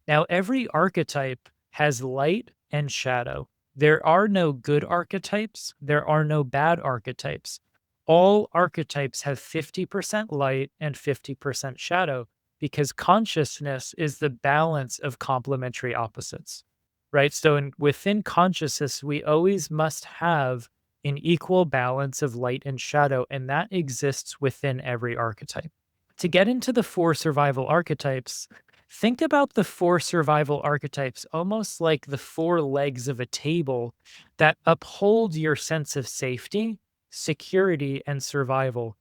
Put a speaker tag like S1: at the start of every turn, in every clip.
S1: Now, every archetype has light and shadow. There are no good archetypes, there are no bad archetypes. All archetypes have 50% light and 50% shadow because consciousness is the balance of complementary opposites, right? So, within consciousness, we always must have an equal balance of light and shadow, and that exists within every archetype. To get into the four survival archetypes, think about the four survival archetypes almost like the four legs of a table that uphold your sense of safety, security, and survival.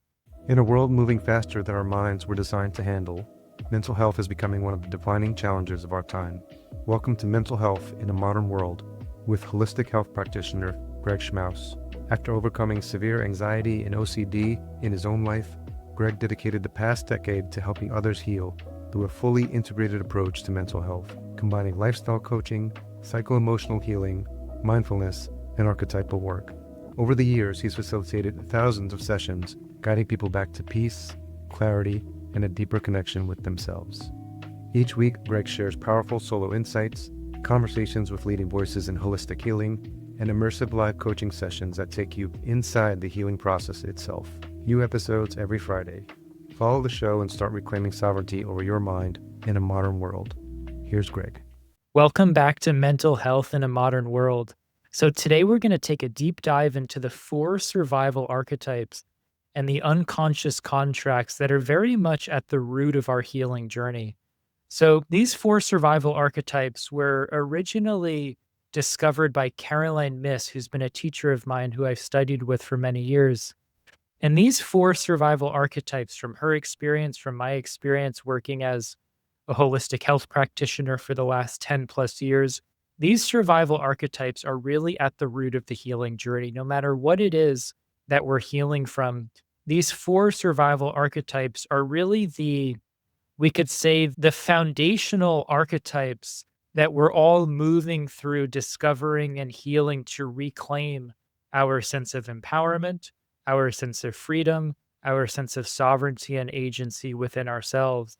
S2: In a world moving faster than our minds were designed to handle, mental health is becoming one of the defining challenges of our time. Welcome to Mental Health in a Modern World with holistic health practitioner Greg Schmaus. After overcoming severe anxiety and OCD in his own life, Greg dedicated the past decade to helping others heal through a fully integrated approach to mental health, combining lifestyle coaching, psycho-emotional healing, mindfulness, and archetypal work. Over the years, he's facilitated thousands of sessions, guiding people back to peace, clarity, and a deeper connection with themselves. Each week, Greg shares powerful solo insights, conversations with leading voices in holistic healing, and immersive live coaching sessions that take you inside the healing process itself. New episodes every Friday. Follow the show and start reclaiming sovereignty over your mind in a modern world. Here's Greg.
S1: Welcome back to Mental Health in a Modern World. So, today we're going to take a deep dive into the four survival archetypes and the unconscious contracts that are very much at the root of our healing journey. So, these four survival archetypes were originally discovered by Caroline Myss, who's been a teacher of mine who I've studied with for many years. And these four survival archetypes, from her experience, from my experience working as a holistic health practitioner for the last 10 plus years, these survival archetypes are really at the root of the healing journey. No matter what it is that we're healing from, these four survival archetypes are really we could say, the foundational archetypes that we're all moving through discovering and healing to reclaim our sense of empowerment, our sense of freedom, our sense of sovereignty and agency within ourselves.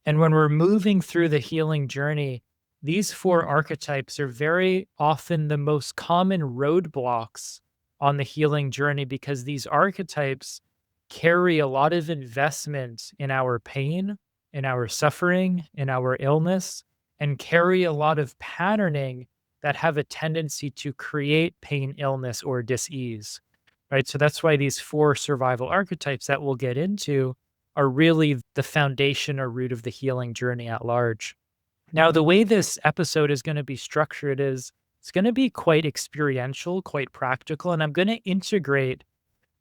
S1: And when we're moving through the healing journey, these four archetypes are very often the most common roadblocks on the healing journey because these archetypes carry a lot of investment in our pain, in our suffering, in our illness, and carry a lot of patterning that have a tendency to create pain, illness, or dis-ease. Right. So that's why these four survival archetypes that we'll get into are really the foundation or root of the healing journey at large. Now, the way this episode is going to be structured is it's going to be quite experiential, quite practical, and I'm going to integrate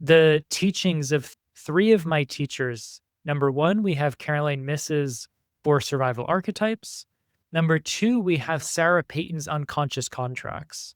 S1: the teachings of three of my teachers. Number one, we have Caroline Myss's four survival archetypes. Number two, we have Sarah Payton's unconscious contracts.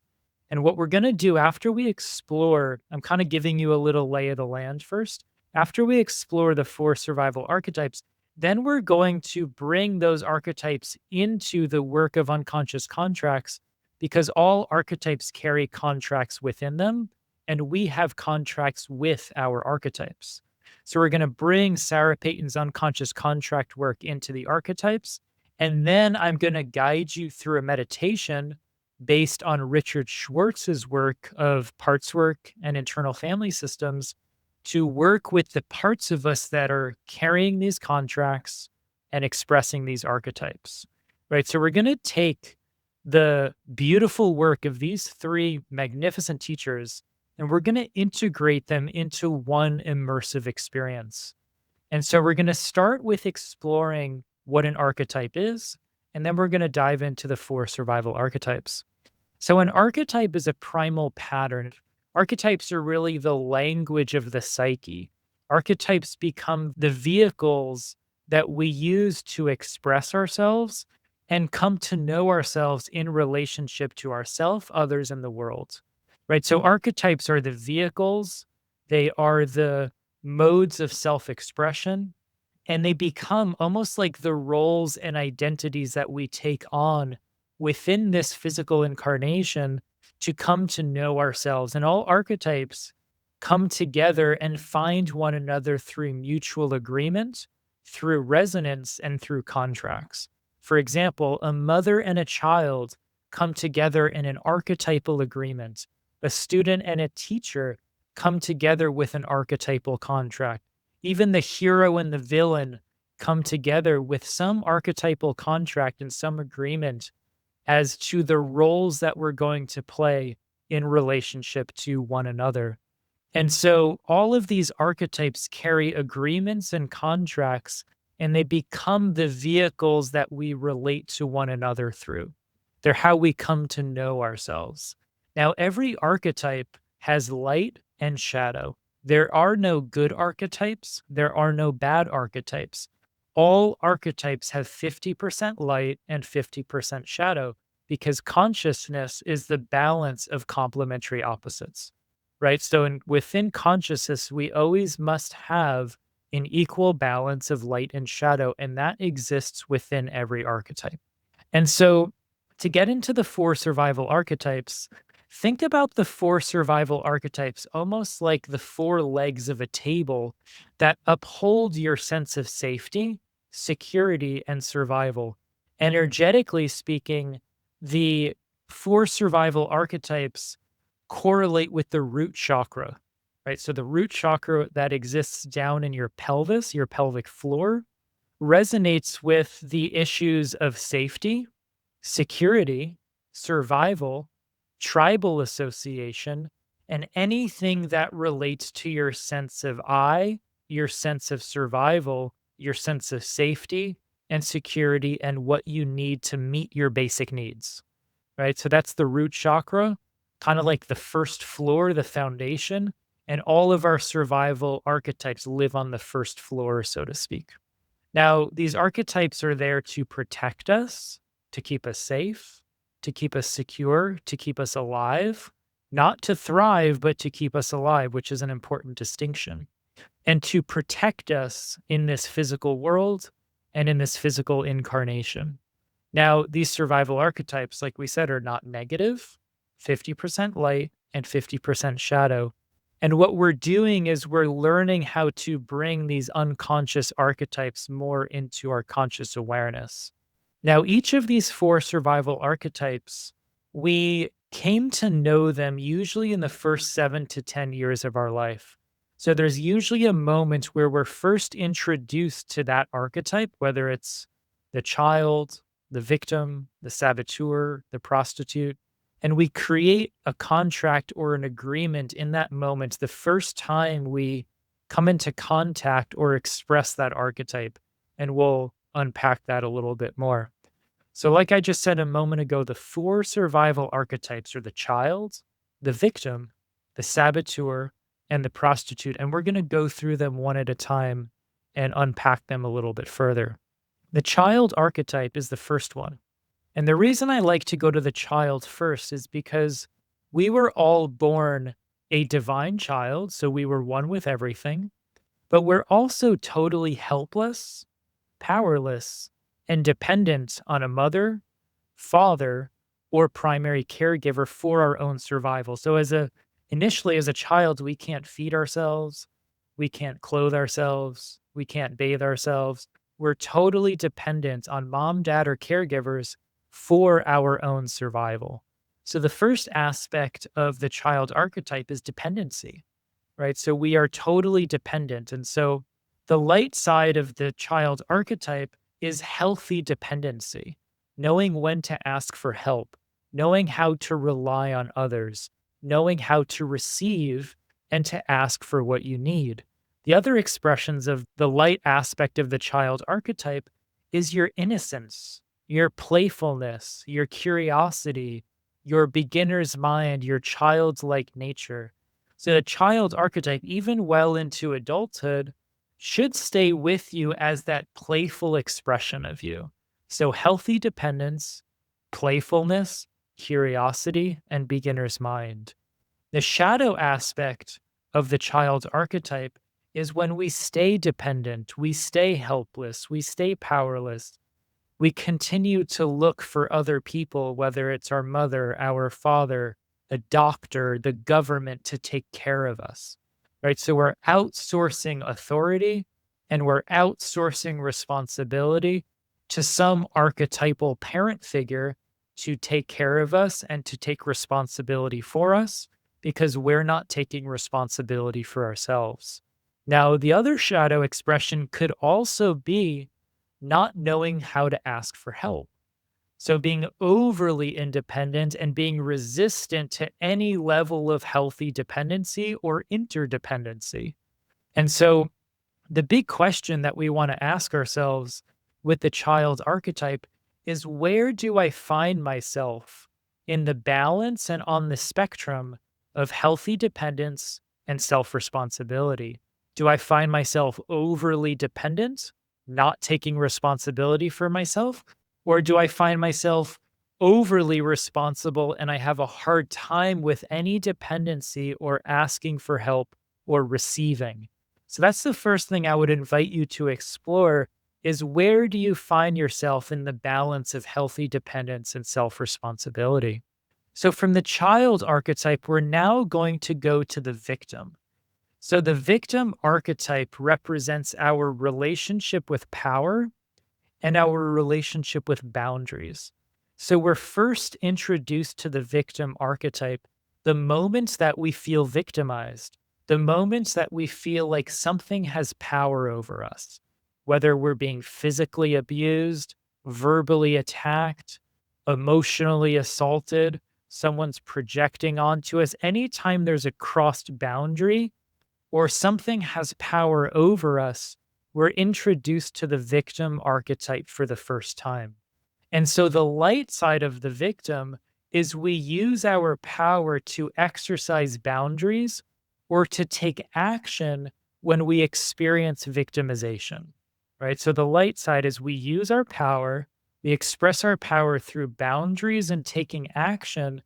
S1: And what we're going to do after we explore, I'm kind of giving you a little lay of the land first. After we explore the four survival archetypes, then we're going to bring those archetypes into the work of unconscious contracts because all archetypes carry contracts within them, and we have contracts with our archetypes. So we're going to bring Sarah Payton's unconscious contract work into the archetypes, and then I'm going to guide you through a meditation based on Richard Schwartz's work of parts work and internal family systems to work with the parts of us that are carrying these contracts and expressing these archetypes, right? So we're going to take the beautiful work of these three magnificent teachers and we're going to integrate them into one immersive experience. And so we're going to start with exploring what an archetype is, and then we're going to dive into the four survival archetypes. So an archetype is a primal pattern. Archetypes are really the language of the psyche. Archetypes become the vehicles that we use to express ourselves and come to know ourselves in relationship to ourselves, others, and the world. Right? So archetypes are the vehicles, they are the modes of self-expression, and they become almost like the roles and identities that we take on within this physical incarnation to come to know ourselves. And all archetypes come together and find one another through mutual agreement, through resonance, and through contracts. For example, a mother and a child come together in an archetypal agreement. A student and a teacher come together with an archetypal contract. Even the hero and the villain come together with some archetypal contract and some agreement as to the roles that we're going to play in relationship to one another. And so all of these archetypes carry agreements and contracts, and they become the vehicles that we relate to one another through. They're how we come to know ourselves. Now, every archetype has light and shadow. There are no good archetypes, there are no bad archetypes. All archetypes have 50% light and 50% shadow because consciousness is the balance of complementary opposites, right? So within consciousness, we always must have an equal balance of light and shadow, and that exists within every archetype. And so to get into the four survival archetypes, think about the four survival archetypes almost like the four legs of a table that uphold your sense of safety, security, and survival. Energetically speaking, the four survival archetypes correlate with the root chakra, right? So the root chakra that exists down in your pelvis, your pelvic floor, resonates with the issues of safety, security, survival, tribal association, and anything that relates to your sense of I, your sense of survival, your sense of safety and security, and what you need to meet your basic needs, right? So that's the root chakra, kind of like the first floor, the foundation, and all of our survival archetypes live on the first floor, so to speak. Now, these archetypes are there to protect us, to keep us safe, to keep us secure, to keep us alive, not to thrive, but to keep us alive, which is an important distinction, and to protect us in this physical world and in this physical incarnation. Now, these survival archetypes, like we said, are not negative, 50% light and 50% shadow. And what we're doing is we're learning how to bring these unconscious archetypes more into our conscious awareness. Now, each of these four survival archetypes, we came to know them usually in the first 7 to 10 years of our life. So there's usually a moment where we're first introduced to that archetype, whether it's the child, the victim, the saboteur, the prostitute, and we create a contract or an agreement in that moment the first time we come into contact or express that archetype. And we'll unpack that a little bit more. So, like I just said a moment ago, the four survival archetypes are the child, the victim, the saboteur, and the prostitute. And we're going to go through them one at a time and unpack them a little bit further. The child archetype is the first one. And the reason I like to go to the child first is because we were all born a divine child, so we were one with everything, but we're also totally helpless, powerless, and dependent on a mother, father, or primary caregiver for our own survival. So initially as a child, we can't feed ourselves, we can't clothe ourselves, we can't bathe ourselves. We're totally dependent on mom, dad, or caregivers for our own survival. So the first aspect of the child archetype is dependency, right? So we are totally dependent. And so the light side of the child archetype is healthy dependency, knowing when to ask for help, knowing how to rely on others, knowing how to receive and to ask for what you need. The other expressions of the light aspect of the child archetype is your innocence, your playfulness, your curiosity, your beginner's mind, your childlike nature. So the child archetype, even well into adulthood, should stay with you as that playful expression of you. So healthy dependence, playfulness, curiosity, and beginner's mind. The shadow aspect of the child archetype is when we stay dependent, we stay helpless, we stay powerless. We continue to look for other people, whether it's our mother, our father, a doctor, the government to take care of us, right? So we're outsourcing authority and we're outsourcing responsibility to some archetypal parent figure to take care of us and to take responsibility for us because we're not taking responsibility for ourselves. Now, the other shadow expression could also be not knowing how to ask for help. So, being overly independent and being resistant to any level of healthy dependency or interdependency. And so, the big question that we want to ask ourselves with the child archetype is, where do I find myself in the balance and on the spectrum of healthy dependence and self responsibility? Do I find myself overly dependent, not taking responsibility for myself? Or do I find myself overly responsible and I have a hard time with any dependency or asking for help or receiving? So that's the first thing I would invite you to explore is, where do you find yourself in the balance of healthy dependence and self-responsibility? So from the child archetype, we're now going to go to the victim. So the victim archetype represents our relationship with power and our relationship with boundaries. So we're first introduced to the victim archetype the moments that we feel victimized, the moments that we feel like something has power over us, whether we're being physically abused, verbally attacked, emotionally assaulted, someone's projecting onto us. Anytime there's a crossed boundary or something has power over us, we're introduced to the victim archetype for the first time. And so the light side of the victim is we use our power to exercise boundaries or to take action when we experience victimization, right? So the light side is we use our power, we express our power through boundaries and taking action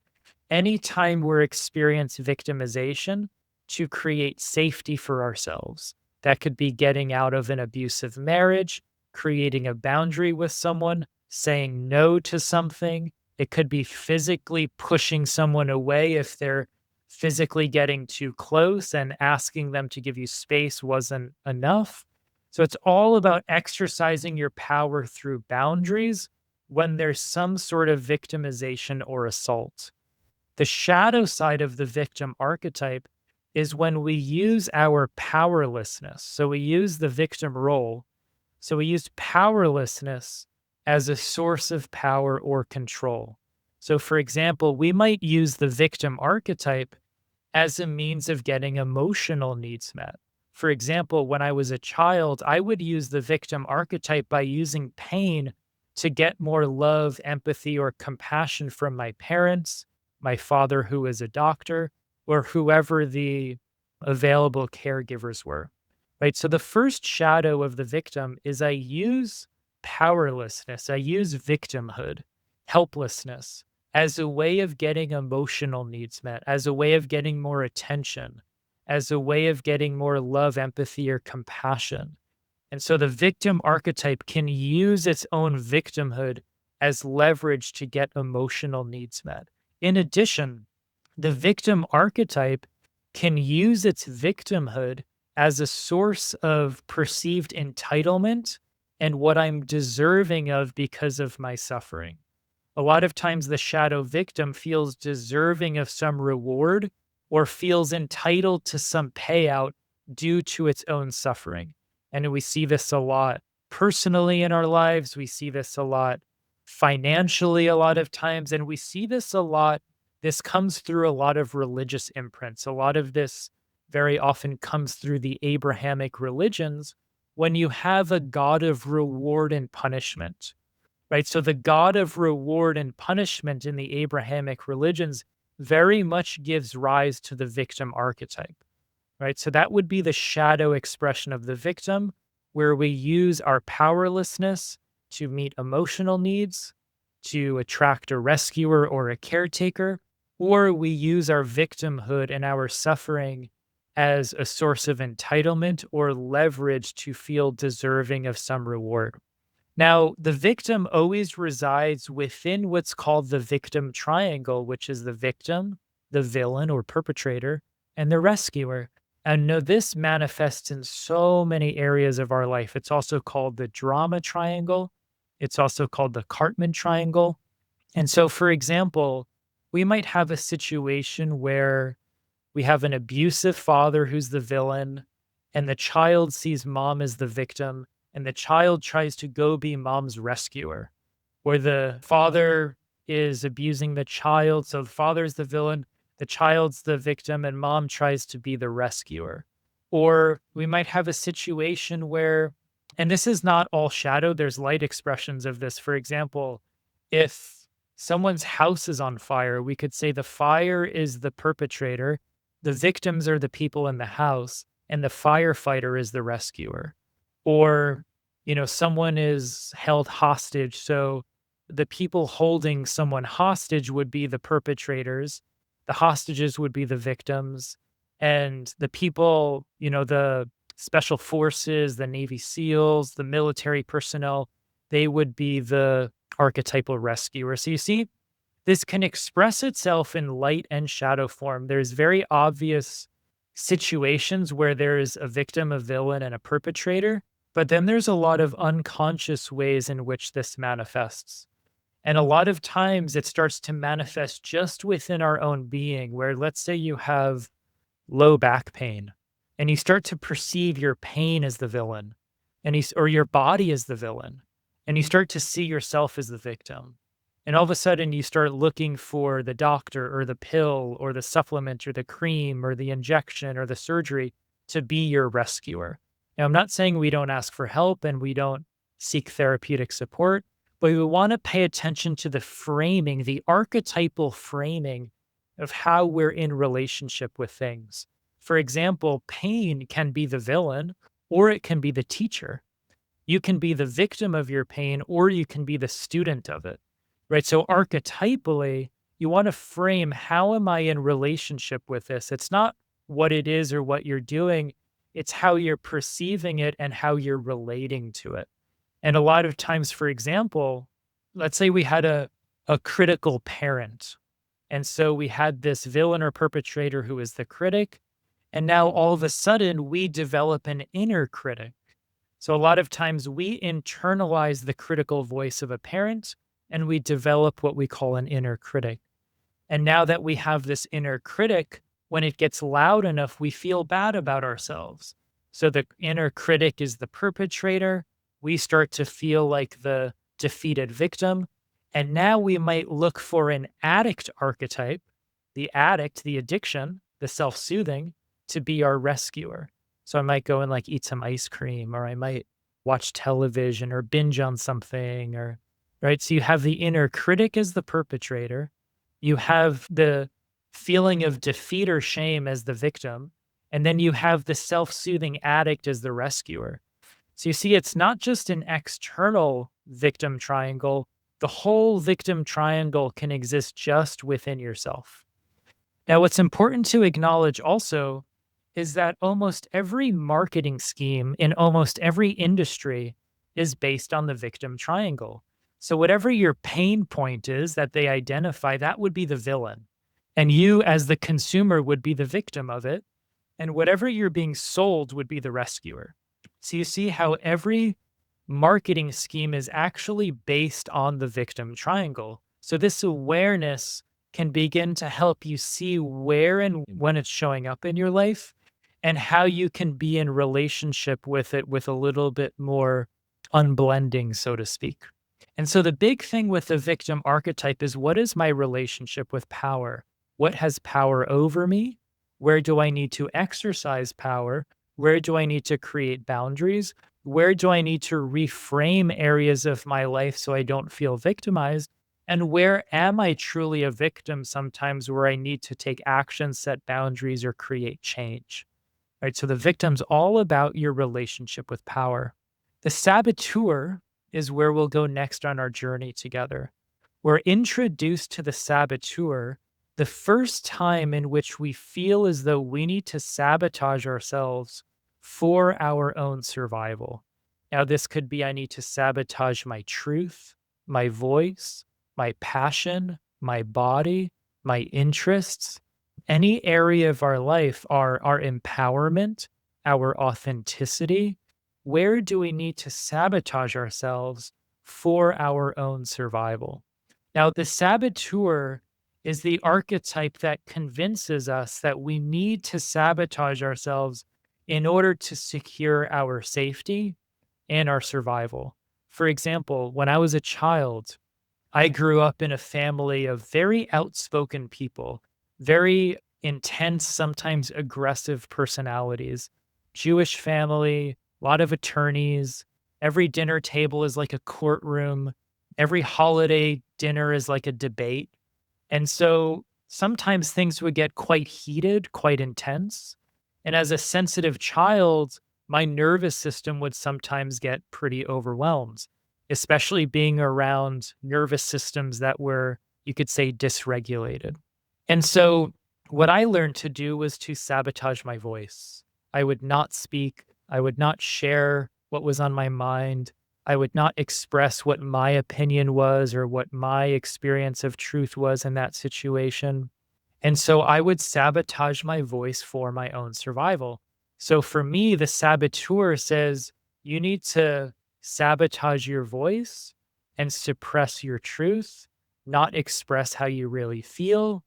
S1: anytime we're experiencing victimization to create safety for ourselves. That could be getting out of an abusive marriage, creating a boundary with someone, saying no to something. It could be physically pushing someone away if they're physically getting too close and asking them to give you space wasn't enough. So it's all about exercising your power through boundaries when there's some sort of victimization or assault. The shadow side of the victim archetype is when we use our powerlessness. So we use the victim role. So we use powerlessness as a source of power or control. So, for example, we might use the victim archetype as a means of getting emotional needs met. For example, when I was a child, I would use the victim archetype by using pain to get more love, empathy, or compassion from my parents, my father, who is a doctor, or whoever the available caregivers were. Right. So the first shadow of the victim is I use powerlessness, I use victimhood, helplessness as a way of getting emotional needs met, as a way of getting more attention, as a way of getting more love, empathy, or compassion. And so the victim archetype can use its own victimhood as leverage to get emotional needs met. In addition, the victim archetype can use its victimhood as a source of perceived entitlement and what I'm deserving of because of my suffering. A lot of times, the shadow victim feels deserving of some reward or feels entitled to some payout due to its own suffering. And we see this a lot personally in our lives. We see this a lot financially, a lot of times. And we see this a lot. This comes through a lot of religious imprints. A lot of this very often comes through the Abrahamic religions when you have a God of reward and punishment, right? So the God of reward and punishment in the Abrahamic religions very much gives rise to the victim archetype, right? So that would be the shadow expression of the victim, where we use our powerlessness to meet emotional needs, to attract a rescuer or a caretaker, or we use our victimhood and our suffering as a source of entitlement or leverage to feel deserving of some reward. Now, the victim always resides within what's called the victim triangle, which is the victim, the villain or perpetrator, and the rescuer. And no, this manifests in so many areas of our life. It's also called the drama triangle. It's also called the Cartman triangle. And so, for example, we might have a situation where we have an abusive father who's the villain, and the child sees mom as the victim, and the child tries to go be mom's rescuer, where the father is abusing the child. So the father's the villain, the child's the victim, and mom tries to be the rescuer. Or we might have a situation where, and this is not all shadow, there's light expressions of this. For example, if someone's house is on fire, we could say the fire is the perpetrator, the victims are the people in the house, and the firefighter is the rescuer. Or, someone is held hostage. So the people holding someone hostage would be the perpetrators, the hostages would be the victims, and the people, the special forces, the Navy SEALs, the military personnel, they would be the archetypal rescuer. So you see, this can express itself in light and shadow form. There's very obvious situations where there's a victim, a villain, and a perpetrator, but then there's a lot of unconscious ways in which this manifests. And a lot of times it starts to manifest just within our own being, where let's say you have low back pain and you start to perceive your pain as the villain or your body as the villain, and you start to see yourself as the victim. And all of a sudden you start looking for the doctor or the pill or the supplement or the cream or the injection or the surgery to be your rescuer. Now, I'm not saying we don't ask for help and we don't seek therapeutic support, but we want to pay attention to the framing, the archetypal framing of how we're in relationship with things. For example, pain can be the villain or it can be the teacher. You can be the victim of your pain or you can be the student of it, right? So archetypally, you want to frame, how am I in relationship with this? It's not what it is or what you're doing. It's how you're perceiving it and how you're relating to it. And a lot of times, for example, let's say we had a critical parent. And so we had this villain or perpetrator who is the critic. And now all of a sudden we develop an inner critic. So a lot of times we internalize the critical voice of a parent and we develop what we call an inner critic. And now that we have this inner critic, when it gets loud enough, we feel bad about ourselves. So the inner critic is the perpetrator. We start to feel like the defeated victim. And now we might look for an addict archetype, the addict, the addiction, the self soothing, to be our rescuer. So I might go and like eat some ice cream, or I might watch television or binge on something, or right. So you have the inner critic as the perpetrator. You have the feeling of defeat or shame as the victim. And then you have the self soothing addict as the rescuer. So you see, it's not just an external victim triangle. The whole victim triangle can exist just within yourself. Now, what's important to acknowledge also is that almost every marketing scheme in almost every industry is based on the victim triangle. So whatever your pain point is that they identify, that would be the villain. And you as the consumer would be the victim of it. And whatever you're being sold would be the rescuer. So you see how every marketing scheme is actually based on the victim triangle. So this awareness can begin to help you see where and when it's showing up in your life and how you can be in relationship with it with a little bit more unblending, so to speak. And so the big thing with the victim archetype is, what is my relationship with power? What has power over me? Where do I need to exercise power? Where do I need to create boundaries? Where do I need to reframe areas of my life so I don't feel victimized? And where am I truly a victim sometimes, where I need to take action, set boundaries, or create change? Right? So the victim's all about your relationship with power. The saboteur is where we'll go next on our journey together. We're introduced to the saboteur the first time in which we feel as though we need to sabotage ourselves for our own survival. Now, this could be, I need to sabotage my truth, my voice, my passion, my body, my interests, any area of our life, our empowerment, our authenticity. Where do we need to sabotage ourselves for our own survival. Now, the saboteur is the archetype that convinces us that we need to sabotage ourselves in order to secure our safety and our survival. For example, when I was a child, I grew up in a family of very outspoken people, very intense, sometimes aggressive personalities. Jewish family, a lot of attorneys. Every dinner table is like a courtroom. Every holiday dinner is like a debate. And so sometimes things would get quite heated, quite intense. And as a sensitive child, my nervous system would sometimes get pretty overwhelmed, especially being around nervous systems that were, you could say, dysregulated. And so what I learned to do was to sabotage my voice. I would not speak, I would not share what was on my mind. I would not express what my opinion was or what my experience of truth was in that situation. And so I would sabotage my voice for my own survival. So for me, the saboteur says you need to sabotage your voice and suppress your truth, not express how you really feel,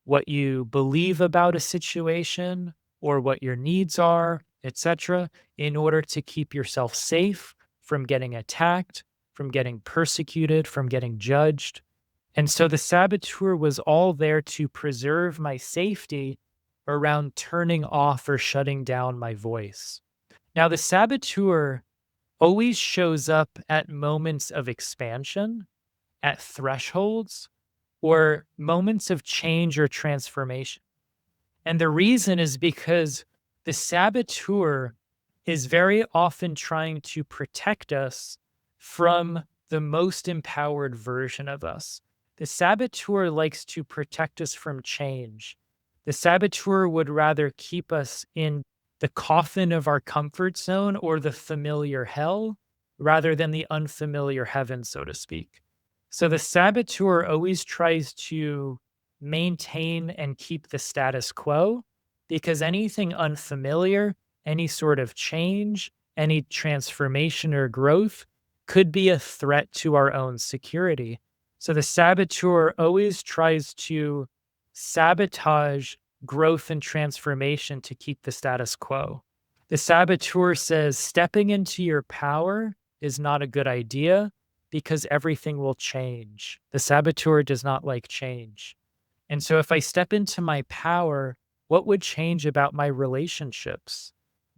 S1: what you believe about a situation or what your needs are, etc., in order to keep yourself safe from getting attacked, from getting persecuted, from getting judged. And so the saboteur was all there to preserve my safety around turning off or shutting down my voice. Now, the saboteur always shows up at moments of expansion, at thresholds, or moments of change or transformation. And the reason is because the saboteur is very often trying to protect us from the most empowered version of us. The saboteur likes to protect us from change. The saboteur would rather keep us in the coffin of our comfort zone or the familiar hell rather than the unfamiliar heaven, so to speak. So the saboteur always tries to maintain and keep the status quo because anything unfamiliar, any sort of change, any transformation or growth could be a threat to our own security. So the saboteur always tries to sabotage growth and transformation to keep the status quo. The saboteur says stepping into your power is not a good idea because everything will change. The saboteur does not like change. And so if I step into my power, what would change about my relationships?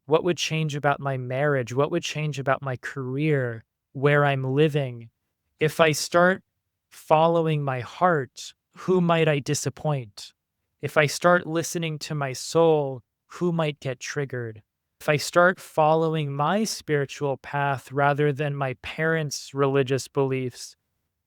S1: What would change about my marriage? What would change about my career, where I'm living? If I start following my heart, who might I disappoint? If I start listening to my soul, who might get triggered? If I start following my spiritual path rather than my parents' religious beliefs,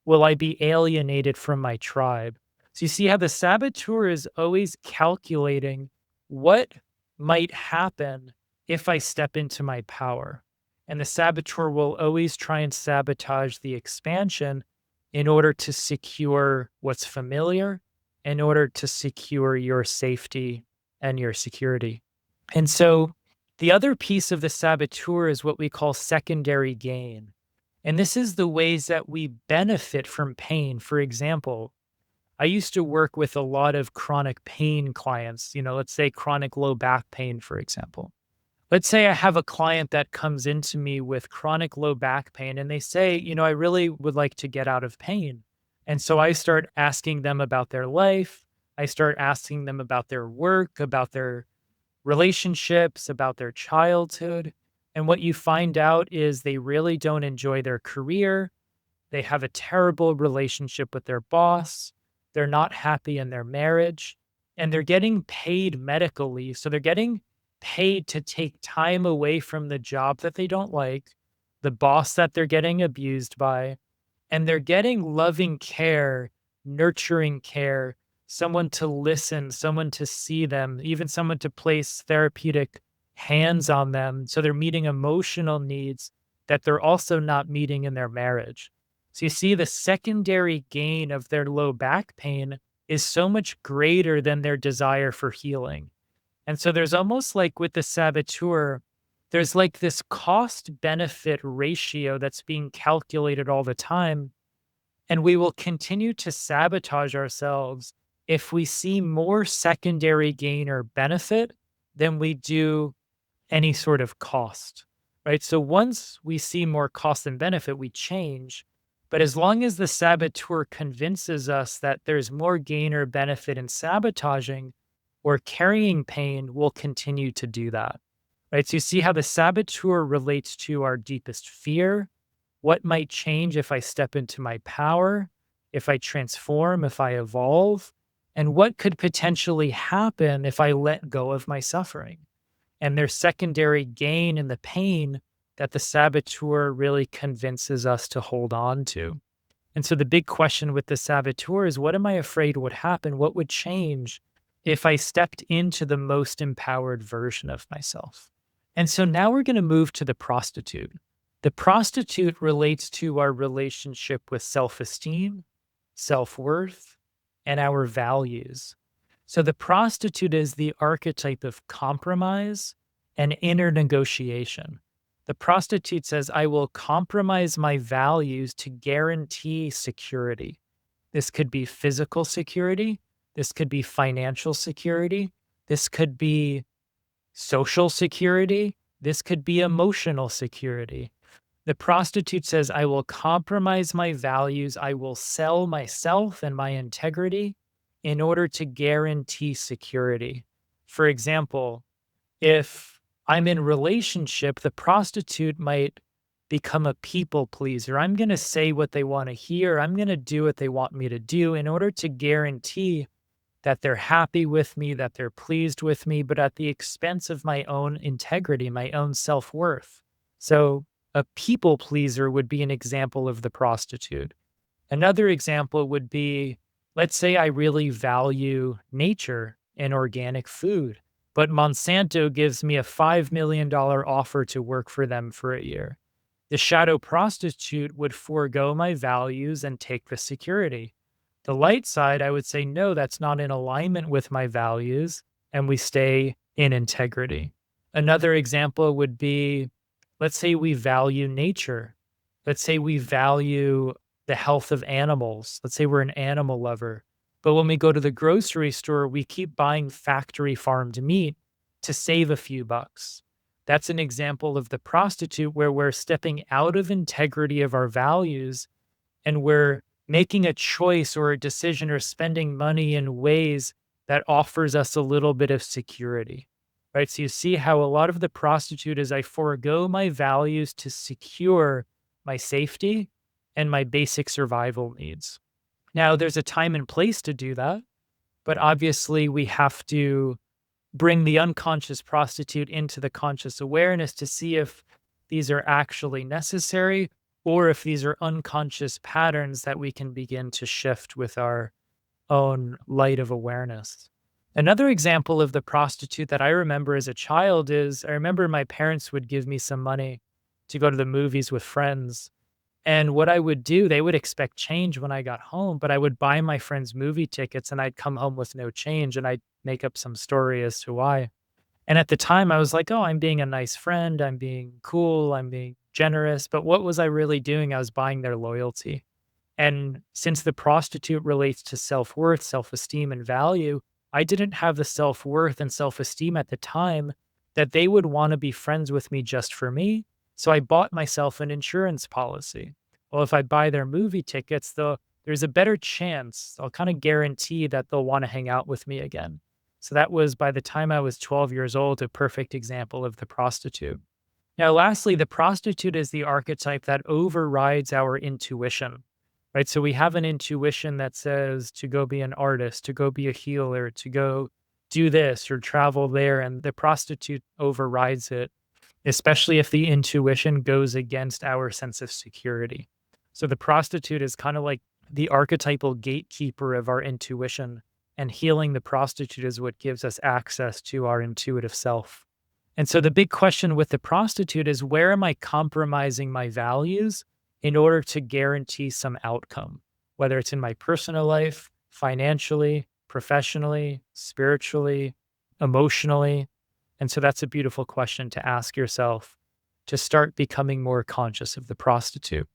S1: will I be alienated from my tribe? So you see how the saboteur is always calculating what might happen if I step into my power. And the saboteur will always try and sabotage the expansion in order to secure what's familiar, in order to secure your safety and your security. And so the other piece of the saboteur is what we call secondary gain. And this is the ways that we benefit from pain. For example, I used to work with a lot of chronic pain clients, let's say chronic low back pain, for example. Let's say I have a client that comes into me with chronic low back pain and they say, I really would like to get out of pain. And so I start asking them about their life. I start asking them about their work, about their relationships, about their childhood. And what you find out is they really don't enjoy their career. They have a terrible relationship with their boss. They're not happy in their marriage. And they're getting paid medical leave. So they're getting paid to take time away from the job that they don't like, the boss that they're getting abused by, and they're getting loving care, nurturing care, someone to listen, someone to see them, even someone to place therapeutic hands on them. So they're meeting emotional needs that they're also not meeting in their marriage. So you see, the secondary gain of their low back pain is so much greater than their desire for healing. And so there's almost like with the saboteur, there's like this cost benefit ratio that's being calculated all the time. And we will continue to sabotage ourselves if we see more secondary gain or benefit than we do any sort of cost, right? So once we see more cost and benefit, we change. But as long as the saboteur convinces us that there's more gain or benefit in sabotaging or carrying pain, we'll continue to do that, right? So you see how the saboteur relates to our deepest fear. What might change if I step into my power, if I transform, if I evolve, and what could potentially happen if I let go of my suffering? And there's secondary gain in the pain that the saboteur really convinces us to hold on to. And so the big question with the saboteur is, what am I afraid would happen? What would change if I stepped into the most empowered version of myself? And so now we're going to move to the prostitute. The prostitute relates to our relationship with self esteem, self worth, and our values. So the prostitute is the archetype of compromise and inner negotiation. The prostitute says, I will compromise my values to guarantee security. This could be physical security. This could be financial security. This could be social security. This could be emotional security. The prostitute says, I will compromise my values. I will sell myself and my integrity in order to guarantee security. For example, if I'm in relationship, the prostitute might become a people pleaser. I'm going to say what they want to hear. I'm going to do what they want me to do in order to guarantee that they're happy with me, that they're pleased with me, but at the expense of my own integrity, my own self-worth. So a people pleaser would be an example of the prostitute. Another example would be, let's say I really value nature and organic food, but Monsanto gives me a $5 million offer to work for them for a year. The shadow prostitute would forego my values and take the security. The light side, I would say, no, that's not in alignment with my values, and we stay in integrity. Another example would be, let's say we value nature. Let's say we value the health of animals. Let's say we're an animal lover. But when we go to the grocery store, we keep buying factory farmed meat to save a few bucks. That's an example of the prostitute where we're stepping out of integrity of our values and we're making a choice or a decision or spending money in ways that offers us a little bit of security, right? So you see how a lot of the prostitute is I forego my values to secure my safety and my basic survival needs. Now, there's a time and place to do that, but obviously we have to bring the unconscious prostitute into the conscious awareness to see if these are actually necessary or if these are unconscious patterns that we can begin to shift with our own light of awareness. Another example of the prostitute that I remember as a child is I remember my parents would give me some money to go to the movies with friends. And what I would do, they would expect change when I got home, but I would buy my friends movie tickets and I'd come home with no change and I'd make up some story as to why. And at the time, I was like, oh, I'm being a nice friend. I'm being cool. I'm being generous. But what was I really doing? I was buying their loyalty. And since the prostitute relates to self worth, self esteem, and value, I didn't have the self worth and self esteem at the time that they would want to be friends with me just for me. So I bought myself an insurance policy. Well, if I buy their movie tickets, there's a better chance, I'll kind of guarantee that they'll want to hang out with me again. So that was, by the time I was 12 years old, a perfect example of the prostitute. Now, lastly, the prostitute is the archetype that overrides our intuition, right? So we have an intuition that says to go be an artist, to go be a healer, to go do this or travel there, and the prostitute overrides it, especially if the intuition goes against our sense of security. So the prostitute is kind of like the archetypal gatekeeper of our intuition, and healing the prostitute is what gives us access to our intuitive self. And so the big question with the prostitute is, where am I compromising my values in order to guarantee some outcome, whether it's in my personal life, financially, professionally, spiritually, emotionally? And so that's a beautiful question to ask yourself to start becoming more conscious of the prostitute.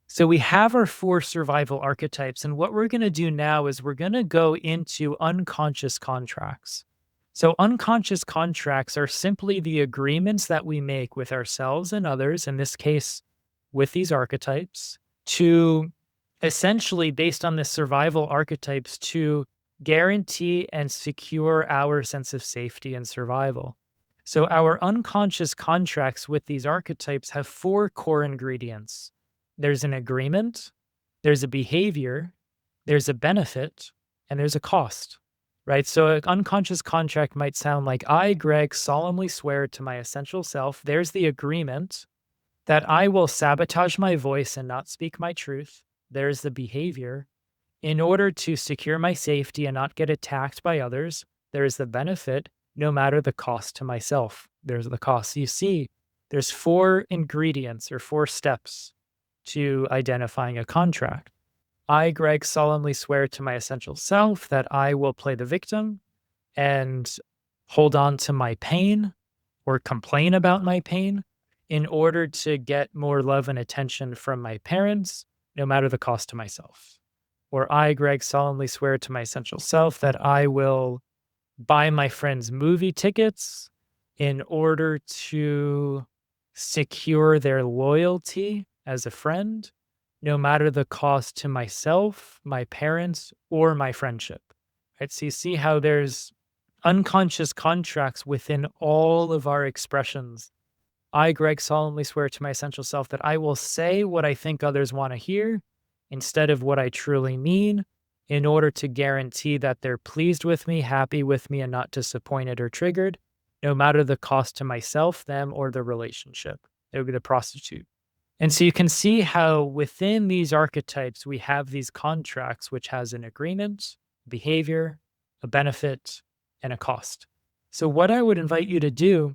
S1: So we have our four survival archetypes. And what we're going to do now is we're going to go into unconscious contracts. So unconscious contracts are simply the agreements that we make with ourselves and others, in this case, with these archetypes, to essentially, based on the survival archetypes, to guarantee and secure our sense of safety and survival. So our unconscious contracts with these archetypes have four core ingredients. There's an agreement, there's a behavior, there's a benefit, and there's a cost, right? So an unconscious contract might sound like, I, Greg, solemnly swear to my essential self. There's the agreement that I will sabotage my voice and not speak my truth. There's the behavior. In order to secure my safety and not get attacked by others, there is the benefit, no matter the cost to myself. There's the cost. You see, there's four ingredients or four steps to identifying a contract. I, Greg, solemnly swear to my essential self that I will play the victim and hold on to my pain or complain about my pain in order to get more love and attention from my parents, no matter the cost to myself. Or I, Greg, solemnly swear to my essential self that I will buy my friends movie tickets in order to secure their loyalty as a friend, no matter the cost to myself, my parents, or my friendship. Right? So you see how there's unconscious contracts within all of our expressions. I, Greg, solemnly swear to my essential self that I will say what I think others want to hear instead of what I truly mean in order to guarantee that they're pleased with me, happy with me, and not disappointed or triggered, no matter the cost to myself, them, or the relationship. It would be the prostitute. And so you can see how within these archetypes, we have these contracts, which has an agreement, behavior, a benefit, and a cost. So what I would invite you to do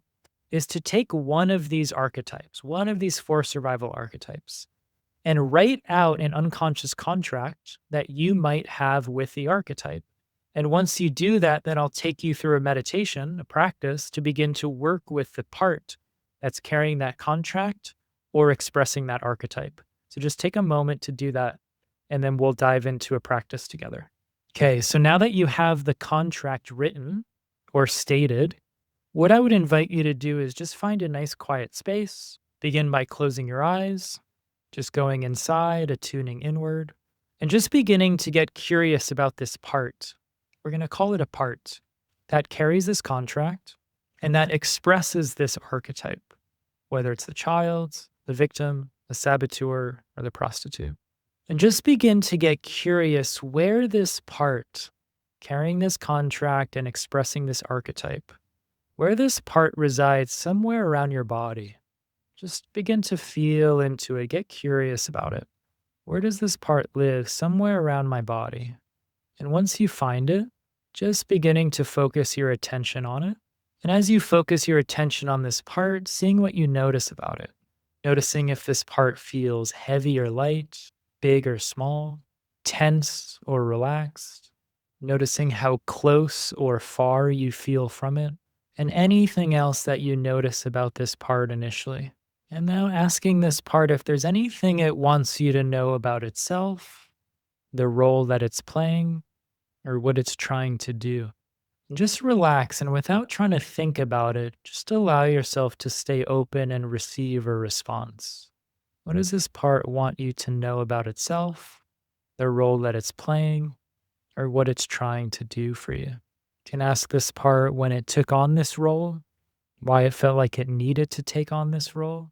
S1: is to take one of these archetypes, one of these four survival archetypes, and write out an unconscious contract that you might have with the archetype. And once you do that, then I'll take you through a meditation, a practice to begin to work with the part that's carrying that contract or expressing that archetype. So just take a moment to do that, and then we'll dive into a practice together. Okay, so now that you have the contract written or stated, what I would invite you to do is just find a nice quiet space. Begin by closing your eyes, just going inside, attuning inward, and just beginning to get curious about this part. We're going to call it a part that carries this contract and that expresses this archetype, whether it's the child, the victim, the saboteur, or the prostitute. And just begin to get curious where this part carrying this contract and expressing this archetype, where this part resides somewhere around your body. Just begin to feel into it. Get curious about it. Where does this part live? Somewhere around my body. And once you find it, just beginning to focus your attention on it. And as you focus your attention on this part, seeing what you notice about it. Noticing if this part feels heavy or light, big or small, tense or relaxed. Noticing how close or far you feel from it. And anything else that you notice about this part initially. And now asking this part if there's anything it wants you to know about itself, the role that it's playing, or what it's trying to do. And just relax, and without trying to think about it, just allow yourself to stay open and receive a response. What does this part want you to know about itself, the role that it's playing, or what it's trying to do for you? You can ask this part when it took on this role, why it felt like it needed to take on this role,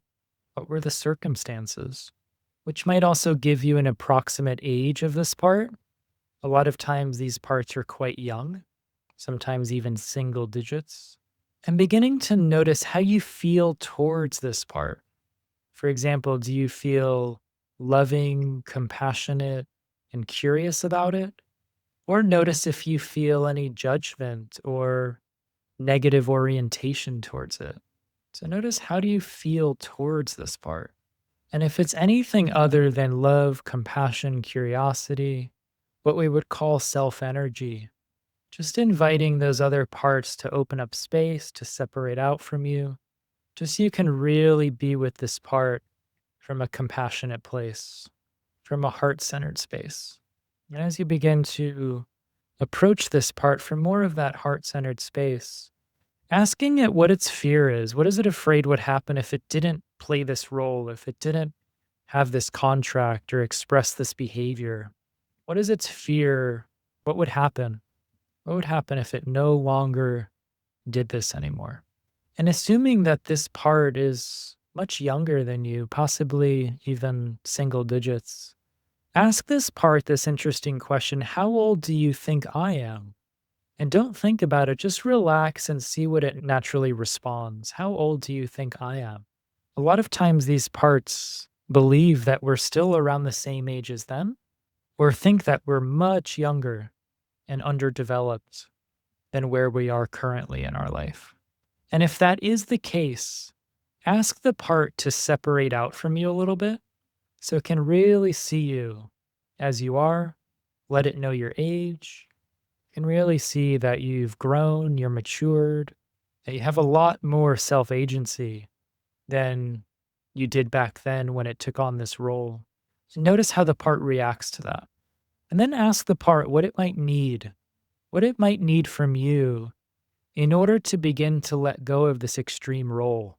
S1: what were the circumstances, which might also give you an approximate age of this part. A lot of times these parts are quite young, sometimes even single digits, and beginning to notice how you feel towards this part. For example, do you feel loving, compassionate, and curious about it? Or notice if you feel any judgment or negative orientation towards it. So notice, how do you feel towards this part? And if it's anything other than love, compassion, curiosity, what we would call self energy, Just inviting those other parts to open up space, to separate out from you, just so you can really be with this part from a compassionate place, from a heart centered space. And as you begin to approach this part from more of that heart centered space, asking it what its fear is. What is it afraid would happen if it didn't play this role, if it didn't have this contract or express this behavior? What is its fear? What would happen? What would happen if it no longer did this anymore? And assuming that this part is much younger than you, possibly even single digits, ask this part this interesting question: how old do you think I am? And don't think about it, just relax and see what it naturally responds. How old do you think I am? A lot of times, these parts believe that we're still around the same age as them, or think that we're much younger and underdeveloped than where we are currently in our life. And if that is the case, ask the part to separate out from you a little bit so it can really see you as you are. Let it know your age. Can really see that you've grown, you're matured, that you have a lot more self agency than you did back then when it took on this role. So notice how the part reacts to that. And then ask the part what it might need from you in order to begin to let go of this extreme role,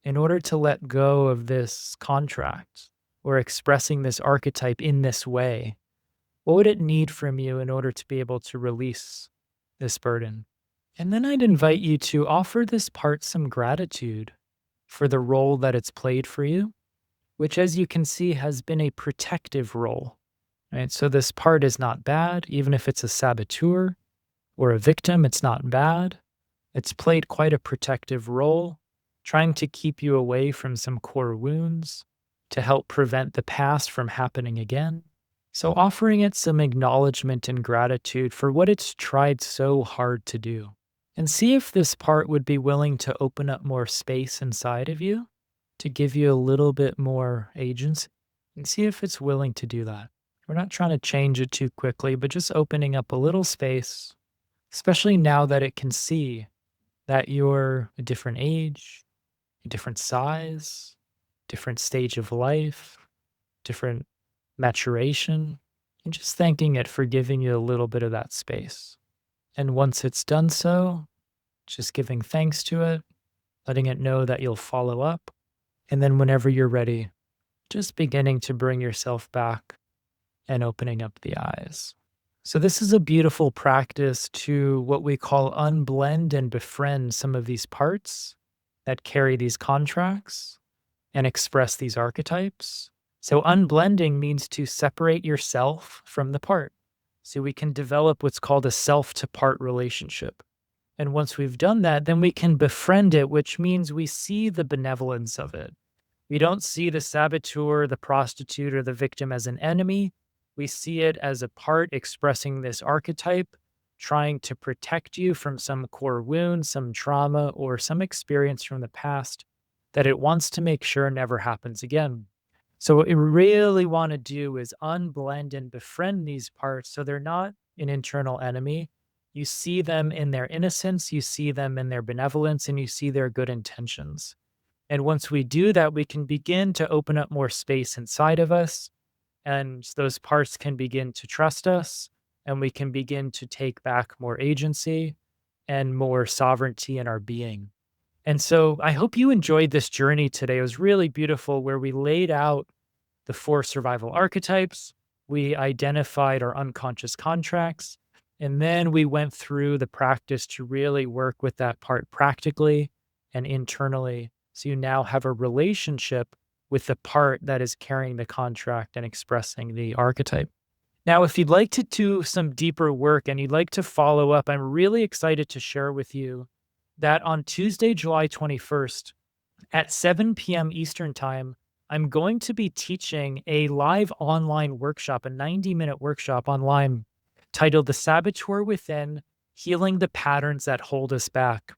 S1: in order to let go of this contract or expressing this archetype in this way. What would it need from you in order to be able to release this burden? And then I'd invite you to offer this part some gratitude for the role that it's played for you, which, as you can see, has been a protective role. Right? So this part is not bad, even if it's a saboteur or a victim, it's not bad. It's played quite a protective role, trying to keep you away from some core wounds to help prevent the past from happening again. So offering it some acknowledgement and gratitude for what it's tried so hard to do. And see if this part would be willing to open up more space inside of you to give you a little bit more agency. And see if it's willing to do that. We're not trying to change it too quickly, but just opening up a little space, especially now that it can see that you're a different age, a different size, different stage of life, different maturation, and just thanking it for giving you a little bit of that space. And once it's done so, just giving thanks to it, letting it know that you'll follow up. And then whenever you're ready, just beginning to bring yourself back and opening up the eyes. So this is a beautiful practice to what we call unblend and befriend some of these parts that carry these contracts and express these archetypes. So unblending means to separate yourself from the part. So we can develop what's called a self to part relationship. And once we've done that, then we can befriend it, which means we see the benevolence of it. We don't see the saboteur, the prostitute, or the victim as an enemy. We see it as a part expressing this archetype, trying to protect you from some core wound, some trauma, or some experience from the past that it wants to make sure never happens again. So what we really want to do is unblend and befriend these parts so they're not an internal enemy. You see them in their innocence, you see them in their benevolence, and you see their good intentions. And once we do that, we can begin to open up more space inside of us, and those parts can begin to trust us, and we can begin to take back more agency and more sovereignty in our being. And so I hope you enjoyed this journey today. It was really beautiful where we laid out the 4 survival archetypes, we identified our unconscious contracts, and then we went through the practice to really work with that part practically and internally. So you now have a relationship with the part that is carrying the contract and expressing the archetype. Now, if you'd like to do some deeper work and you'd like to follow up, I'm really excited to share with you that on Tuesday, July 21st at 7 p.m. Eastern Time, I'm going to be teaching a live online workshop, a 90-minute workshop online titled The Saboteur Within: Healing the Patterns That Hold Us Back.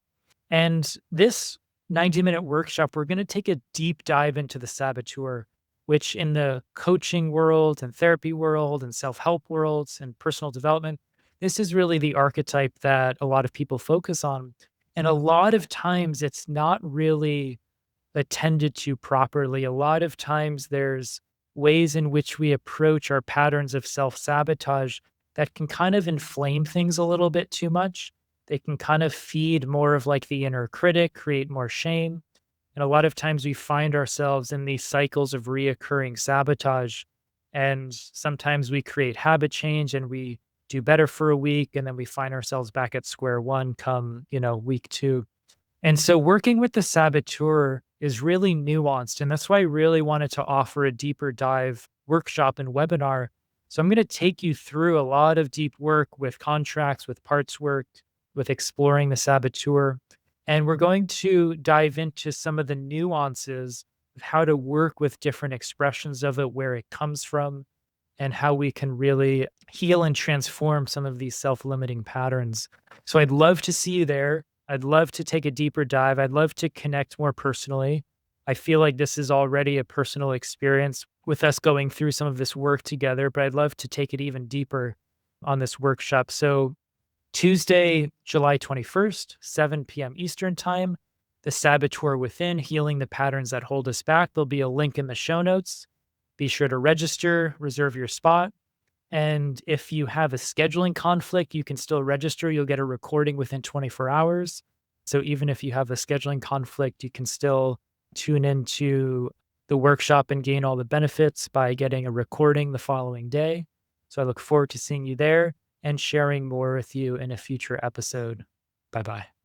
S1: And this 90-minute workshop, we're going to take a deep dive into the saboteur, which in the coaching world and therapy world and self-help worlds and personal development, this is really the archetype that a lot of people focus on. And a lot of times it's not really attended to properly. A lot of times there's ways in which we approach our patterns of self sabotage that can kind of inflame things a little bit too much. They can kind of feed more of like the inner critic, create more shame. And a lot of times we find ourselves in these cycles of reoccurring sabotage. And sometimes we create habit change and we do better for a week. And then we find ourselves back at square one come, week two. And so working with the saboteur is really nuanced. And that's why I really wanted to offer a deeper dive workshop and webinar. So I'm going to take you through a lot of deep work with contracts, with parts work, with exploring the saboteur. And we're going to dive into some of the nuances of how to work with different expressions of it, where it comes from, and how we can really heal and transform some of these self limiting patterns. So I'd love to see you there. I'd love to take a deeper dive. I'd love to connect more personally. I feel like this is already a personal experience with us going through some of this work together, but I'd love to take it even deeper on this workshop. So, Tuesday, July 21st, 7 p.m. Eastern Time, the Saboteur Within, Healing the Patterns That Hold Us Back. There'll be a link in the show notes. Be sure to register, reserve your spot. And if you have a scheduling conflict, you can still register. You'll get a recording within 24 hours. So even if you have a scheduling conflict, you can still tune into the workshop and gain all the benefits by getting a recording the following day. So I look forward to seeing you there and sharing more with you in a future episode. Bye bye.